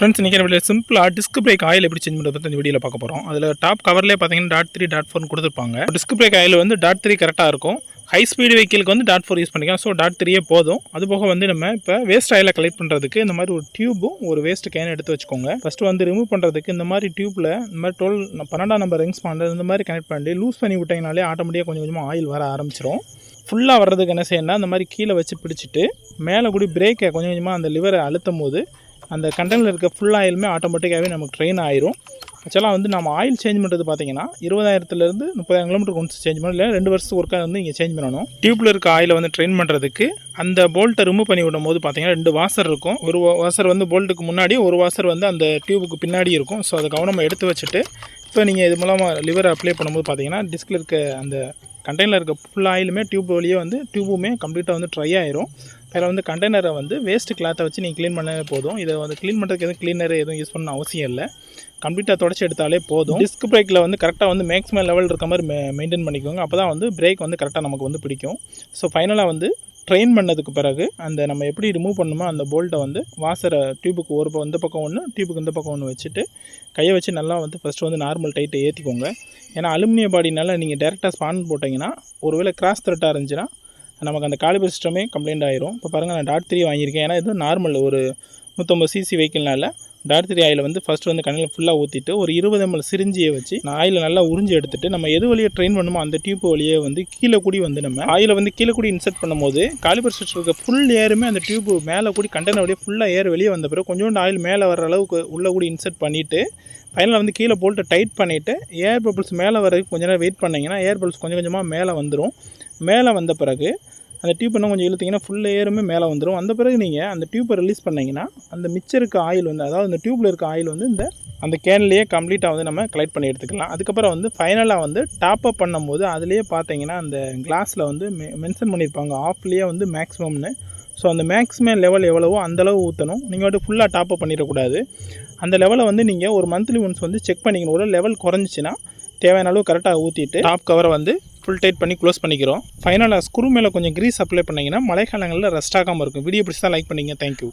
Friends இன்றைக்கி சிம்பிளாக disc brake oil எப்படி சேஞ்ச் பண்ணுறது இந்த வீடியோவில் பார்க்க போகிறோம். அதில் டாப் கவர்லேயே பார்த்தீங்கன்னா .3 .4 கொடுத்துருப்பாங்க. டிஸ்க் பிரேக் ஆயில் வந்து .3 கரெக்டாக இருக்கும். ஹை ஸ்பீடு வெஹிக்கிளுக்கு வந்து .4 யூஸ் பண்ணிக்கலாம். ஸோ .3 போதும். அதுபோக வந்து நம்ம இப்போ வேஸ்ட் ஆயிலை கலெக்ட் பண்ணுறதுக்கு இந்த மாதிரி ஒரு டியூபும் ஒரு வேஸ்ட் கேன் எடுத்து வச்சுக்கோங்க. ஃபஸ்ட்டு வந்து ரிமூவ் பண்ணுறதுக்கு இந்த மாதிரி டியூப்பில் இந்த மாதிரி 12 நம்பர் ரிங்ஸ் பண்ணுறது இந்த மாதிரி கனெக்ட் பண்ணி லூஸ் பண்ணி விட்டிங்கனாலே ஆட்டோமேட்டிக்காக கொஞ்சம் கொஞ்சமாக ஆயில் வர ஆரம்பிச்சிடும். ஃபுல்லாக வர்றதுக்கு என்ன செய்யணும்னா இந்த மாதிரி கீழே வச்சு பிடிச்சிட்டு மேலே கூடி பிரேக்கை கொஞ்சம் கொஞ்சமாக அந்த லிவரை அழுத்தும் போது அந்த கண்டெய்னரில் இருக்க ஃபுல் ஆயிலுமே ஆட்டோமேட்டிக்காகவே நமக்கு ட்ரெயின் ஆயிரும். ஆக்சுவலாக வந்து நம்ம ஆயில் சேஞ்ச் பண்ணுறது பார்த்தீங்கன்னா 20,000 30,000 கிலோமீட்டர் ஒன்ஸ் சேஞ்ச் பண்ணணும், இல்லை 2 வருஷத்துக்கு ஒருக்கா வந்து இங்கே சேஞ்ச் பண்ணணும். டியூப்பில் இருக்க ஆயிலை வந்து ட்ரெயின் பண்ணுறதுக்கு அந்த போல்ட்டை ரிமூவ் பண்ணி விடும் போது பார்த்தீங்கன்னா 2 வாசர் இருக்கும். ஒரு வாசர் வந்து போல்ட்டுக்கு முன்னாடி, ஒரு வாசர் வந்து அந்த டியூபுக்கு பின்னாடி இருக்கும். ஸோ அதை கவனமாக எடுத்து வச்சுட்டு இப்போ நீங்கள் இது மூலமாக லிவரை அப்ளை பண்ணும்போது பார்த்தீங்கன்னா டிஸ்கில் இருக்க அந்த கண்டெய்னரில் இருக்க ஃபுல் ஆயிலுமே டியூப் வழியே வந்து டியூபுமே கம்ப்ளீட்டாக வந்து ட்ரை ஆயிரும். அதில் வந்து கண்டெய்னரை வந்து வேஸ்ட் கிளாத்தை வச்சு நீங்கள் க்ளீன் பண்ணாலே போதும். இதை வந்து க்ளீன் பண்ணுறதுக்கு எதுவும் க்ளீனர் எதுவும் யூஸ் பண்ண அவசியம் இல்லை. கம்ப்ளீட்டாக தொடச்சி எடுத்தாலே போதும். டிஸ்க் பிரேக்கில் வந்து கரெக்டாக வந்து மேக்ஸிமம் லெவல் இருக்க மாதிரி மெயின்டைன் பண்ணிக்கோங்க. அப்போ தான் வந்து பிரேக் வந்து கரெக்டாக நமக்கு வந்து பிடிக்கும். ஸோ ஃபைனலாக வந்து ட்ரெயின் பண்ணதுக்கு பிறகு அந்த நம்ம எப்படி ரிமூவ் பண்ணணுமோ அந்த போல்ட்டை வந்து வாசரை டியூபுக்கு ஒரு இந்த பக்கம் ஒன்று, டியூபுக்கு இந்த பக்கம் ஒன்று வச்சுட்டு கையை வச்சு நல்லா வந்து ஃபஸ்ட்டு வந்து நார்மல் டைட்டை ஏற்றிக்கோங்க. ஏன்னா அலுமினிய பாடினால நீங்கள் டேரெக்டாக ஸ்பான் போட்டிங்கன்னா ஒருவேளை கிராஸ் த்ரெட்டாக இருந்துச்சுன்னா நமக்கு அந்த காலிபர் சிஸ்டமே கம்ப்ளைண்ட் ஆயிரும். இப்போ பாருங்கள், நான் .3 வாங்கியிருக்கேன். ஏன்னா இது நார்மல் ஒரு 150 cc வெஹிக்கிள்னால .3 ஆயில் வந்து ஃபஸ்ட்டு வந்து கண்ணில் ஃபுல்லாக ஊற்றிட்டு ஒரு 20 ml சிரிஞ்சியை வச்சு நான் ஆயில் நல்லா உறிஞ்சி எடுத்துட்டு நம்ம எது வழியே ட்ரெயின் பண்ணுமோ அந்த டியூப் வழியே வந்து கீழே கூடி வந்து நம்ம ஆயிலை வந்து கீழே கூடி இன்செர்ட் பண்ணும்போது காலிபர் சிஸ்டம் இருக்க ஃபுல் ஏருமே அந்த டியூப் மேலே கூடி கண்டெய்னர் வழியே ஃபுல்லாக ஏர் வெளியே வந்த பிறகு கொஞ்சோண்டு ஆயில் மேலே வர அளவுக்கு உள்ளே கூடி இன்செர்ட் பண்ணிவிட்டு ஃபைனலாக வந்து கீழே போல்ட்டை டைட் பண்ணிவிட்டு ஏர் பபிள்ஸ் மேலே வரைக்கும் கொஞ்ச நேரம் வெயிட் பண்ணிங்கன்னா ஏர் பபிள்ஸ் கொஞ்சம் கொஞ்சமாக மேலே வந்துடும். மேலே வந்த பிறகு அந்த டியூப் இன்னும் கொஞ்சம் இழுத்திங்கன்னா ஃபுல் ஏருமே மேலே வந்துடும். அந்த பிறகு நீங்கள் அந்த டியூப்பை ரிலீஸ் பண்ணிங்கன்னா அந்த மிச்சம் இருக்க ஆயில் வந்து, அதாவது இந்த டியூப்பில் இருக்க ஆயில் வந்து அந்த கேன்லேயே கம்ப்ளீட்டாக வந்து நம்ம கலெக்ட் பண்ணி எடுத்துக்கலாம். அதுக்கப்புறம் வந்து ஃபைனலாக வந்து டாப் அப் பண்ணும்போது அதுலேயே பார்த்தீங்கன்னா அந்த கிளாஸில் வந்து மென்ஷன் பண்ணியிருப்பாங்க ஆஃப்லேயே வந்து மேக்ஸிமம்னு. ஸோ அந்த மேக்ஸிமம் லெவல் எவ்வளவோ அந்தளவு ஊற்றணும். நீங்கள் வந்து ஃபுல்லாக டாப் அப் பண்ணிடக்கூடாது. அந்த லெவலை வந்து நீங்கள் ஒரு மந்த்லி ஒன்ஸ் வந்து செக் பண்ணிக்கணும். ஒரு லெவல் குறைஞ்சிச்சின்னா தேவையான அளவு கரெக்டாக ஊற்றிட்டு டாப் கவரை வந்து ஃபுல் டைட் பண்ணி க்ளோஸ் பண்ணிக்கிறோம். ஃபைனலாக ஸ்க்ரூ மேலே கொஞ்சம் க்ரீஸ் அப்ளை பண்ணிங்கன்னா மழைக்காலங்களில் ரஸ்ட் ஆகாமல் இருக்கும். வீடியோ பிடிச்சா லைக் பண்ணிங்க. தேங்க்யூ.